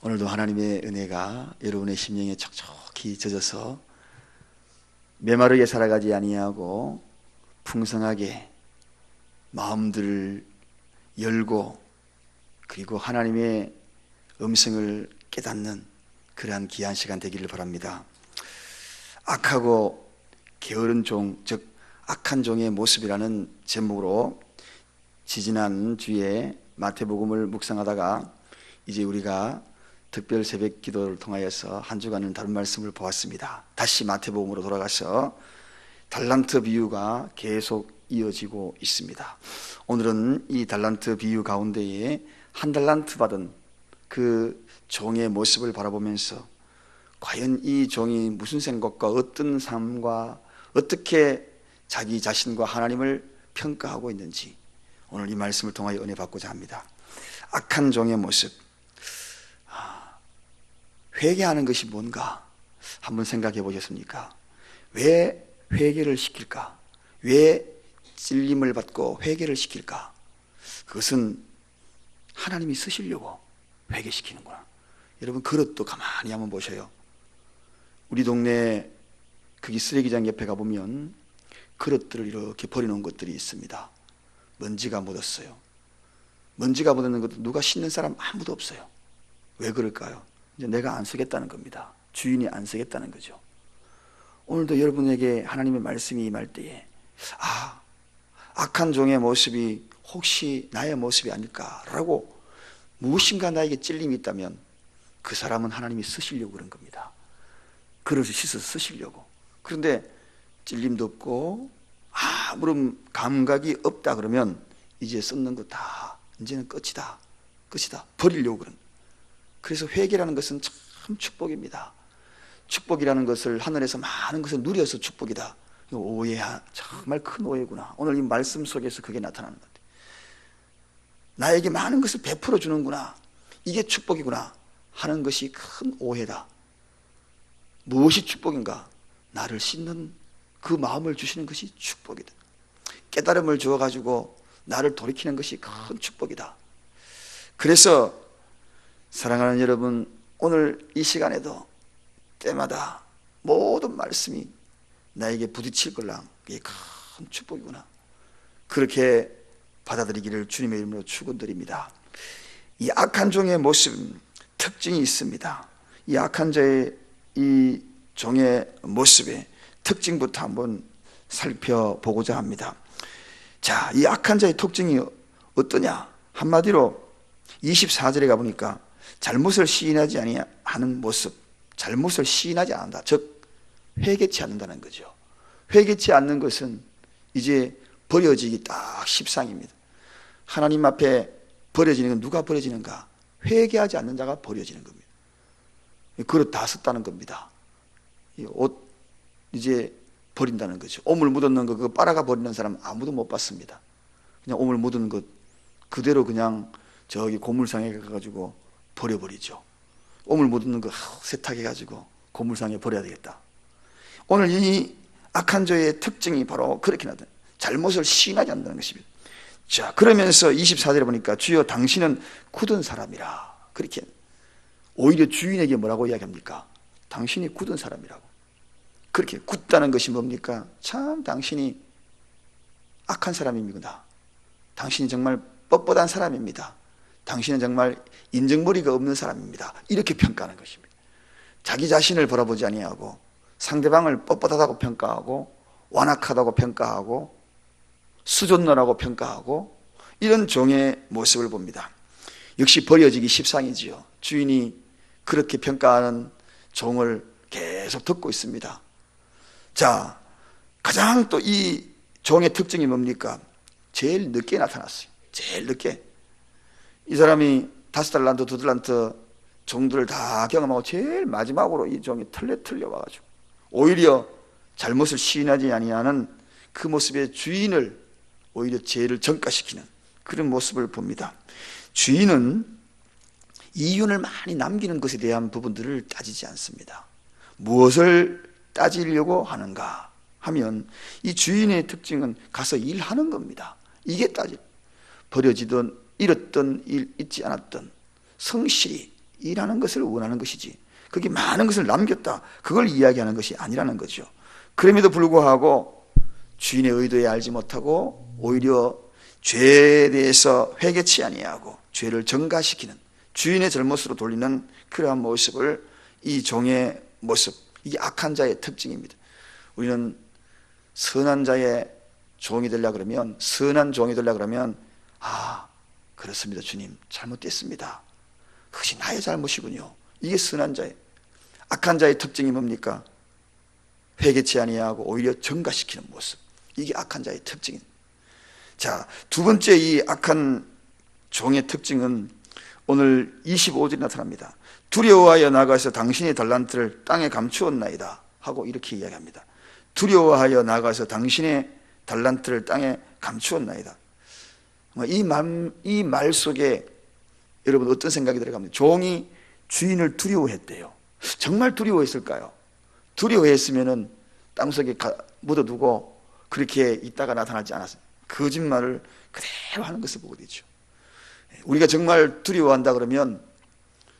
오늘도 하나님의 은혜가 여러분의 심령에 촉촉히 젖어서 메마르게 살아가지 아니하고 풍성하게 마음들을 열고 그리고 하나님의 음성을 깨닫는 그러한 귀한 시간 되기를 바랍니다. 악하고 게으른 종, 즉 악한 종의 모습이라는 제목으로 지지난 주에 마태복음을 묵상하다가 이제 우리가 특별 새벽 기도를 통하여서 한 주간은 다른 말씀을 보았습니다. 다시 마태복음으로 돌아가서 달란트 비유가 계속 이어지고 있습니다. 오늘은 이 달란트 비유 가운데에 한 달란트 받은 그 종의 모습을 바라보면서 과연 이 종이 무슨 생각과 어떤 삶과 어떻게 자기 자신과 하나님을 평가하고 있는지 오늘 이 말씀을 통하여 은혜 받고자 합니다. 악한 종의 모습, 회개하는 것이 뭔가 한번 생각해 보셨습니까? 왜 회개를 시킬까? 왜 찔림을 받고 회개를 시킬까? 그것은 하나님이 쓰시려고 회개시키는구나. 여러분 그릇도 가만히 한번 보셔요. 우리 동네 거기 쓰레기장 옆에 가보면 그릇들을 이렇게 버려놓은 것들이 있습니다. 먼지가 묻었어요. 먼지가 묻는 것도 누가 씻는 사람 아무도 없어요. 왜 그럴까요? 이제 내가 안 쓰겠다는 겁니다. 주인이 안 쓰겠다는 거죠. 오늘도 여러분에게 하나님의 말씀이 임할 때에 악한 종의 모습이 혹시 나의 모습이 아닐까라고 무엇인가 나에게 찔림이 있다면 그 사람은 하나님이 쓰시려고 그런 겁니다. 그릇을 씻어서 쓰시려고. 그런데 찔림도 없고 아무런 감각이 없다 그러면 이제 썼는 거 다 이제는 끝이다 버리려고 그런. 그래서 회개라는 것은 참 축복입니다. 축복이라는 것을 하늘에서 많은 것을 누려서 축복이다. 오해야 정말 큰 오해구나. 오늘 이 말씀 속에서 그게 나타나는 것 같아요. 나에게 많은 것을 베풀어 주는구나, 이게 축복이구나 하는 것이 큰 오해다. 무엇이 축복인가? 나를 씻는 그 마음을 주시는 것이 축복이다. 깨달음을 주어가지고 나를 돌이키는 것이 큰 축복이다. 그래서 사랑하는 여러분, 오늘 이 시간에도 때마다 모든 말씀이 나에게 부딪힐 걸랑 이게 큰 축복이구나, 그렇게 받아들이기를 주님의 이름으로 축원드립니다. 이 악한 종의 모습 특징이 있습니다. 이 악한 자의 이 종의 모습의 특징부터 한번 살펴보고자 합니다. 자, 이 악한 자의 특징이 어떠냐? 한마디로 24절에 가보니까 잘못을 시인하지 아니하는 모습, 잘못을 시인하지 않는다. 즉 회개치 않는다는 거죠. 회개치 않는 것은 이제 버려지기 딱 십상입니다. 하나님 앞에 버려지는 건 누가 버려지는가? 회개하지 않는 자가 버려지는 겁니다. 그릇 다 썼다는 겁니다. 옷 이제 버린다는 거죠. 오물 묻었는 거 그거 빨아가 버리는 사람 아무도 못 봤습니다. 그냥 오물 묻은 것 그대로 그냥 저기 고물상에 가가지고 버려버리죠. 오물 묻은 거 세탁해가지고 고물상에 버려야 되겠다. 오늘 이 악한 자의 특징이 바로 그렇게 나타나요. 잘못을 시인하지 않는다는 것입니다. 자, 그러면서 24절에 보니까 주여 당신은 굳은 사람이라, 그렇게 오히려 주인에게 뭐라고 이야기합니까? 당신이 굳은 사람이라고. 그렇게 굳다는 것이 뭡니까? 참 당신이 악한 사람입니다. 당신이 정말 뻣뻣한 사람입니다. 당신은 정말 인정머리가 없는 사람입니다. 이렇게 평가하는 것입니다. 자기 자신을 바라보지 아니하고 상대방을 뻣뻣하다고 평가하고 완악하다고 평가하고 수존너라고 평가하고 이런 종의 모습을 봅니다. 역시 버려지기 십상이지요. 주인이 그렇게 평가하는 종을 계속 듣고 있습니다. 자, 가장 또 이 종의 특징이 뭡니까? 제일 늦게 나타났어요. 제일 늦게. 이 사람이 5달란트, 2달란트 종들을 다 경험하고 제일 마지막으로 이 종이 틀려 와가지고 오히려 잘못을 시인하지 아니하는 그 모습의 주인을 오히려 죄를 전가시키는 그런 모습을 봅니다. 주인은 이윤을 많이 남기는 것에 대한 부분들을 따지지 않습니다. 무엇을 따지려고 하는가 하면 이 주인의 특징은 가서 일하는 겁니다. 이게 버려지던 잃었던 일, 잊지 않았던 성실히 일하는 것을 원하는 것이지, 그게 많은 것을 남겼다, 그걸 이야기하는 것이 아니라는 거죠. 그럼에도 불구하고 주인의 의도에 알지 못하고 오히려 죄에 대해서 회개치 아니하고 죄를 증가시키는, 주인의 잘못으로 돌리는 그러한 모습을, 이 종의 모습, 이게 악한 자의 특징입니다. 우리는 선한 자의 종이 되려고 그러면, 선한 종이 되려고 그러면, 그렇습니다, 주님, 잘못됐습니다, 그것이 나의 잘못이군요, 이게 선한 자의. 악한 자의 특징이 뭡니까? 회개치 아니하고 오히려 증가시키는 모습, 이게 악한 자의 특징입니다. 자, 두 번째 이 악한 종의 특징은 오늘 25절에 나타납니다. 두려워하여 나가서 당신의 달란트를 땅에 감추었나이다 하고 이렇게 이야기합니다. 두려워하여 나가서 당신의 달란트를 땅에 감추었나이다. 이 말 속에 여러분 어떤 생각이 들어갑니까? 종이 주인을 두려워했대요. 정말 두려워했을까요? 두려워했으면 땅속에 묻어두고 그렇게 있다가 나타나지 않았어요. 거짓말을 그대로 하는 것을 보게 되죠. 우리가 정말 두려워한다 그러면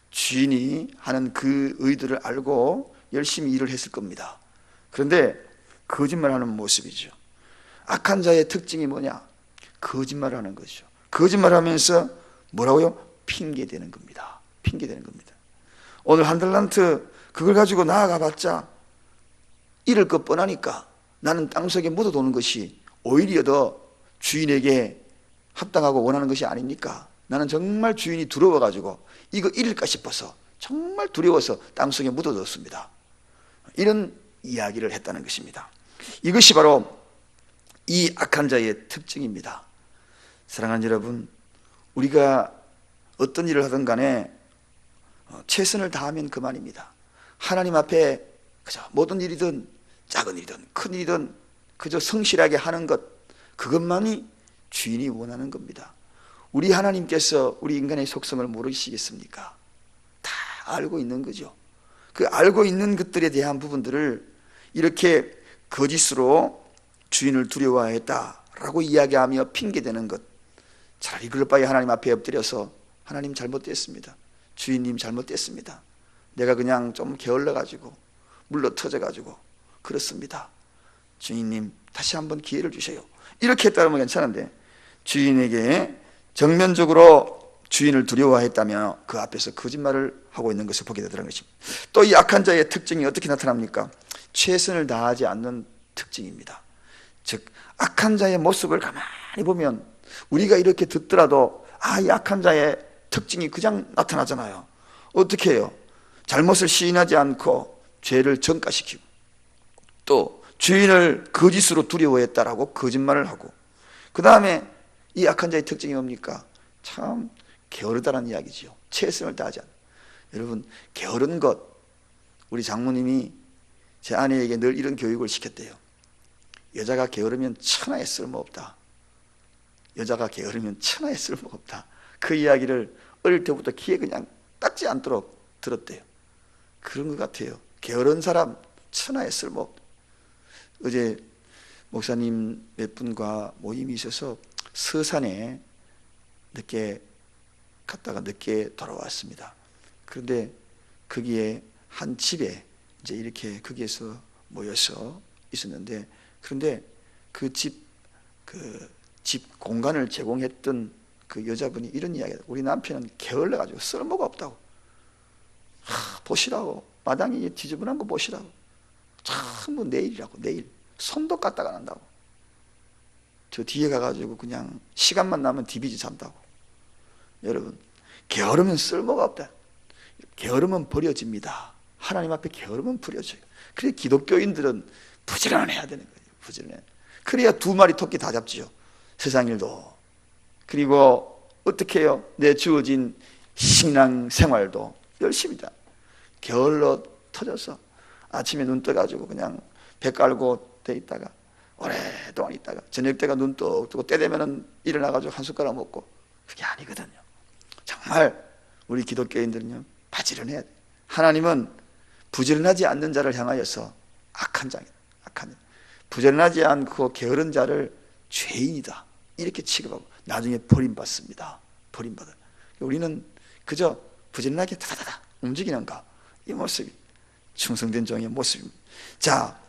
주인이 하는 그 의도를 알고 열심히 일을 했을 겁니다. 그런데 거짓말하는 모습이죠. 악한 자의 특징이 뭐냐? 거짓말하는 것이죠. 거짓말하면서 뭐라고요? 핑계대는 겁니다. 핑계대는 겁니다. 오늘 한 달란트 그걸 가지고 나아가봤자 잃을 것 뻔하니까 나는 땅속에 묻어두는 것이 오히려 더 주인에게 합당하고 원하는 것이 아닙니까? 나는 정말 주인이 두려워가지고 이거 잃을까 싶어서 정말 두려워서 땅속에 묻어뒀습니다. 이런 이야기를 했다는 것입니다. 이것이 바로 이 악한 자의 특징입니다. 사랑하는 여러분, 우리가 어떤 일을 하든 간에 최선을 다하면 그만입니다. 하나님 앞에 그저 모든 일이든 작은 일이든 큰 일이든 그저 성실하게 하는 것, 그것만이 주인이 원하는 겁니다. 우리 하나님께서 우리 인간의 속성을 모르시겠습니까? 다 알고 있는 거죠. 그 알고 있는 것들에 대한 부분들을 이렇게 거짓으로 주인을 두려워했다라고 이야기하며 핑계대는 것, 차라리 그럴 바에 하나님 앞에 엎드려서 하나님 잘못됐습니다, 주인님 잘못됐습니다, 내가 그냥 좀 게을러가지고 물러터져가지고 그렇습니다, 주인님 다시 한번 기회를 주세요, 이렇게 했다면 괜찮은데 주인에게 정면적으로 주인을 두려워했다며 그 앞에서 거짓말을 하고 있는 것을 보게 되더라는 것입니다. 또 이 악한 자의 특징이 어떻게 나타납니까? 최선을 다하지 않는 특징입니다. 즉 악한 자의 모습을 가만히 보면 우리가 이렇게 듣더라도 이 악한 자의 특징이 그냥 나타나잖아요. 어떻게 해요? 잘못을 시인하지 않고 죄를 전가시키고, 또 주인을 거짓으로 두려워했다라고 거짓말을 하고, 그 다음에 이 악한 자의 특징이 뭡니까? 참 게으르다는 이야기지요. 최선을 다하지 않는. 여러분, 게으른 것, 우리 장모님이 제 아내에게 늘 이런 교육을 시켰대요. 여자가 게으르면 천하에 쓸모없다. 여자가 게으르면 천하에 쓸모없다. 그 이야기를 어릴 때부터 귀에 그냥 닦지 않도록 들었대요. 그런 것 같아요. 게으른 사람 천하에 쓸모없다. 어제 목사님 몇 분과 모임이 있어서 서산에 늦게 갔다가 늦게 돌아왔습니다. 그런데 거기에 한 집에 이제 이렇게 거기에서 모여서 있었는데, 그런데 그 집 공간을 제공했던 그 여자분이 이런 이야기를, 우리 남편은 게을러가지고 쓸모가 없다고. 보시라고, 마당이 지저분한 거 보시라고. 전부 내일이라고, 내일. 손도 까다가 난다고. 저 뒤에 가가지고 그냥 시간만 나면 디비지 잔다고. 여러분, 게으르면 쓸모가 없다. 게으르면 버려집니다. 하나님 앞에 게으르면 버려져요. 그래서 기독교인들은 부지런해야 되는 거예요. 부지런해. 그래야 두 마리 토끼 다 잡지요. 세상 일도. 그리고 어떻게 해요? 내 주어진 신앙 생활도 열심히 다. 게을러 터져서 아침에 눈 떠가지고 그냥 배 깔고 돼 있다가 오랫동안 있다가 저녁 때가 눈 떡 뜨고 때 되면은 일어나가지고 한 숟가락 먹고, 그게 아니거든요. 정말 우리 기독교인들은요, 바지런해야 돼요. 하나님은 부지런하지 않는 자를 향하여서 악한 자이다. 악한 자. 부지런하지 않고 게으른 자를 죄인이다, 이렇게 취급하고 나중에 버림받습니다. 버림받아요. 우리는 그저 부지런하게 다다다다 움직이는가? 이 모습이 충성된 종의 모습입니다. 자,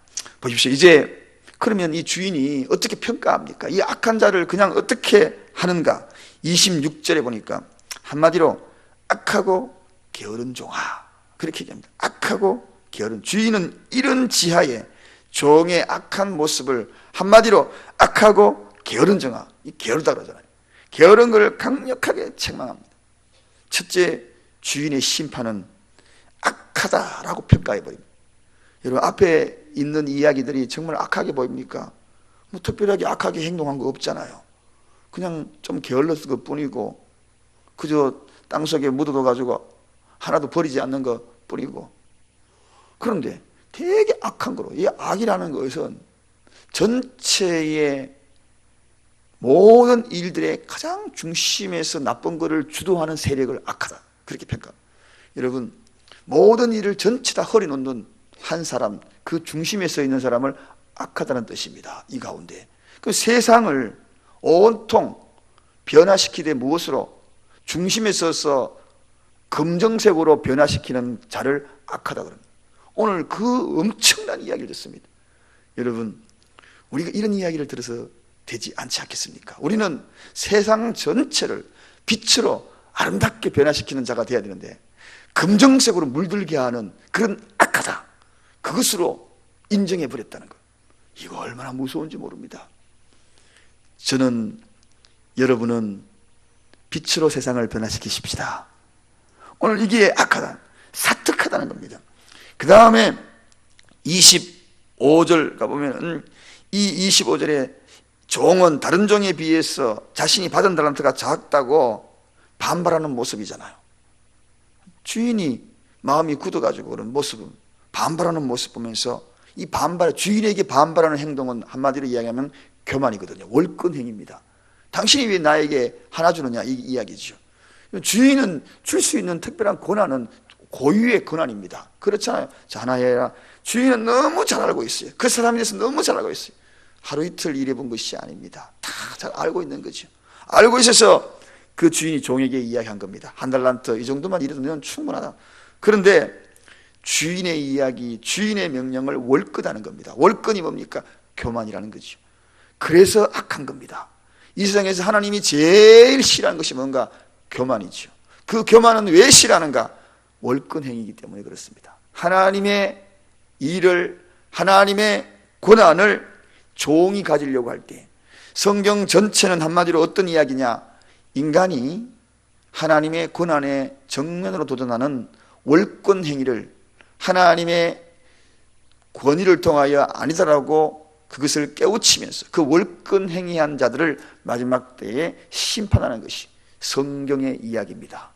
보십시오. 이제 그러면 이 주인이 어떻게 평가합니까? 이 악한 자를 그냥 어떻게 하는가? 26절에 보니까 한마디로 악하고 게으른 종아, 그렇게 얘기합니다. 악하고 게으른, 주인은 이런 지하에 종의 악한 모습을 한마디로 악하고 게으른 종아, 이 게으르다 그러잖아요. 게으른 걸 강력하게 책망합니다. 첫째, 주인의 심판은 악하다라고 평가해 버립니다. 여러분, 앞에 있는 이야기들이 정말 악하게 보입니까? 뭐 특별하게 악하게 행동한 거 없잖아요. 그냥 좀 게을렀을 것 뿐이고, 그저 땅속에 묻어둬 가지고 하나도 버리지 않는 것 뿐이고. 그런데 되게 악한 거로, 이 악이라는 것은 전체의 모든 일들의 가장 중심에서 나쁜 것을 주도하는 세력을 악하다, 그렇게 평가합니다. 여러분, 모든 일을 전체 다 허리놓는 한 사람, 그 중심에 서 있는 사람을 악하다는 뜻입니다. 이 가운데 그 세상을 온통 변화시키되 무엇으로? 중심에 서서 검정색으로 변화시키는 자를 악하다 그럽니다. 오늘 그 엄청난 이야기를 듣습니다. 여러분, 우리가 이런 이야기를 들어서 되지 않지 않겠습니까? 우리는 세상 전체를 빛으로 아름답게 변화시키는 자가 되어야 되는데, 검정색으로 물들게 하는 그런 악하다, 그것으로 인정해 버렸다는 것, 이거 얼마나 무서운지 모릅니다. 저는 여러분은 빛으로 세상을 변화시키십시다. 오늘 이게 악하다, 사특하다는 겁니다. 그 다음에 25절 가보면 이 25절에 종은 다른 종에 비해서 자신이 받은 달란트가 작다고 반발하는 모습이잖아요. 주인이 마음이 굳어가지고 그런 모습은, 반발하는 모습 보면서 이 반발, 주인에게 반발하는 행동은 한마디로 이야기하면 교만이거든요. 월권행위입니다. 당신이 왜 나에게 하나 주느냐, 이 이야기죠. 주인은 줄 수 있는 특별한 권한은 고유의 권한입니다. 그렇잖아요. 자, 하나 해라. 주인은 너무 잘 알고 있어요. 그 사람에 대해서 너무 잘 알고 있어요. 하루 이틀 일해본 것이 아닙니다. 다 잘 알고 있는 거죠. 알고 있어서 그 주인이 종에게 이야기한 겁니다. 한 달란트 이 정도만 일해도 너는 충분하다. 그런데 주인의 이야기, 주인의 명령을 월권하는 겁니다. 월권이 뭡니까? 교만이라는 거죠. 그래서 악한 겁니다. 이 세상에서 하나님이 제일 싫어하는 것이 뭔가? 교만이죠. 그 교만은 왜 싫어하는가? 월권행위이기 때문에 그렇습니다. 하나님의 일을, 하나님의 권한을 종이 가지려고 할 때, 성경 전체는 한마디로 어떤 이야기냐? 인간이 하나님의 권한에 정면으로 도전하는 월권행위를 하나님의 권위를 통하여 아니다라고 그것을 깨우치면서 그 월권행위한 자들을 마지막 때에 심판하는 것이 성경의 이야기입니다.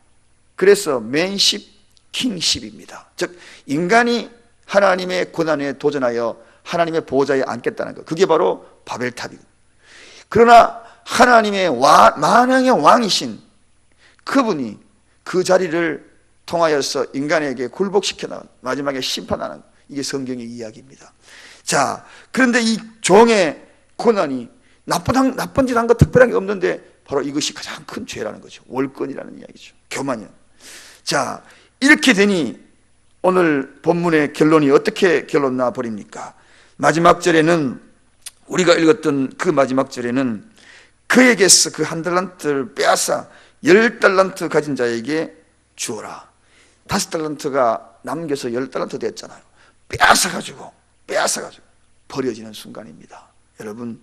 그래서 맨십, 킹십입니다. 즉 인간이 하나님의 권한에 도전하여 하나님의 보좌에 앉겠다는 것, 그게 바로 바벨탑이고, 그러나 하나님의 만왕의 왕이신 그분이 그 자리를 통하여서 인간에게 굴복시켜 나가는, 마지막에 심판하는, 이게 성경의 이야기입니다. 자, 그런데 이 종의 권한이 나쁜 짓 한 거 특별한 게 없는데 바로 이것이 가장 큰 죄라는 거죠. 월권이라는 이야기죠. 교만이요. 자, 이렇게 되니 오늘 본문의 결론이 어떻게 결론 나 버립니까? 마지막 절에는, 우리가 읽었던 그 마지막 절에는 그에게서 그 한 달란트를 빼앗아 10달란트 가진 자에게 주어라. 5달란트가 남겨서 10달란트 됐잖아요. 빼앗아가지고 버려지는 순간입니다. 여러분,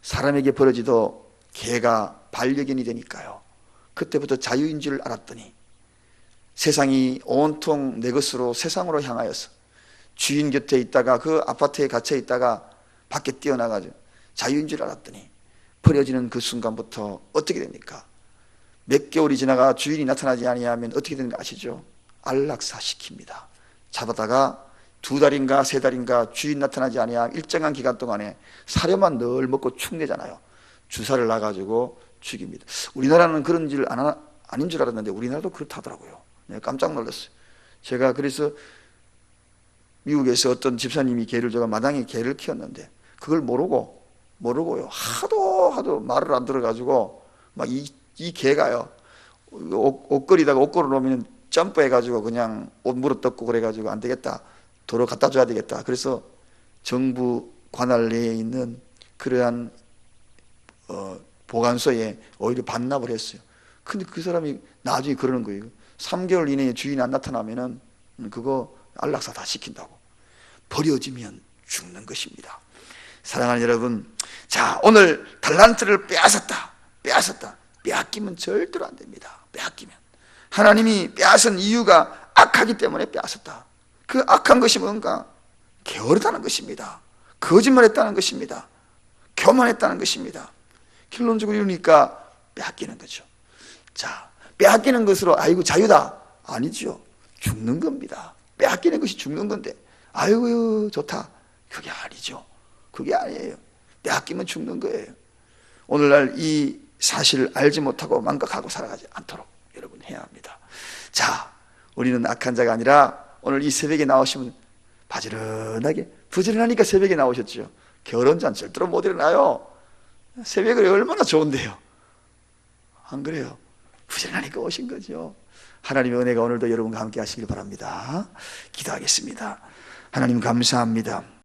사람에게 버려지도 개가 반려견이 되니까요. 그때부터 자유인 줄 알았더니 세상이 온통 내 것으로 세상으로 향하여서 주인 곁에 있다가 그 아파트에 갇혀 있다가 밖에 뛰어나가지고 자유인 줄 알았더니 버려지는 그 순간부터 어떻게 됩니까? 몇 개월이 지나가 주인이 나타나지 아니하면 어떻게 되는 거 아시죠? 안락사시킵니다. 잡아다가 2달인가 3달인가 주인 나타나지 아니하면 일정한 기간 동안에 사료만 늘 먹고 축내잖아요. 주사를 놔가지고 죽입니다. 우리나라는 그런 일 아닌 줄 알았는데 우리나라도 그렇다더라고요. 깜짝 놀랐어요. 제가 그래서 미국에서 어떤 집사님이 개를, 제가 마당에 개를 키웠는데 그걸 모르고요. 하도 말을 안 들어가지고 막 이 개가요, 옷걸이다가 옷걸이 놓으면 점프해가지고 그냥 옷 물어뜯고 그래가지고 안 되겠다, 도로 갖다 줘야 되겠다. 그래서 정부 관할 내에 있는 그러한 보관소에 오히려 반납을 했어요. 근데 그 사람이 나중에 그러는 거예요. 3개월 이내에 주인이 안 나타나면은 그거 안락사 다 시킨다고. 버려지면 죽는 것입니다. 사랑하는 여러분, 자, 오늘 달란트를 빼앗았다. 빼앗기면 절대로 안 됩니다. 빼앗기면. 하나님이 빼앗은 이유가 악하기 때문에 빼앗았다. 그 악한 것이 뭔가? 게으르다는 것입니다. 거짓말했다는 것입니다. 교만했다는 것입니다. 결론적으로 이러니까 빼앗기는 거죠. 자, 빼앗기는 것으로 아이고 자유다, 아니죠. 죽는 겁니다. 빼앗기는 것이 죽는 건데 아이고 좋다, 그게 아니죠. 그게 아니에요. 빼앗기면 죽는 거예요. 오늘날 이 사실을 알지 못하고 망각하고 살아가지 않도록 여러분 해야 합니다. 자, 우리는 악한 자가 아니라 오늘 이 새벽에 나오시면 부지런하니까 새벽에 나오셨죠. 결혼 전 절대로 못 일어나요. 새벽이 얼마나 좋은데요. 안 그래요? 부지런하니까 오신 거죠. 하나님의 은혜가 오늘도 여러분과 함께 하시길 바랍니다. 기도하겠습니다. 하나님 감사합니다.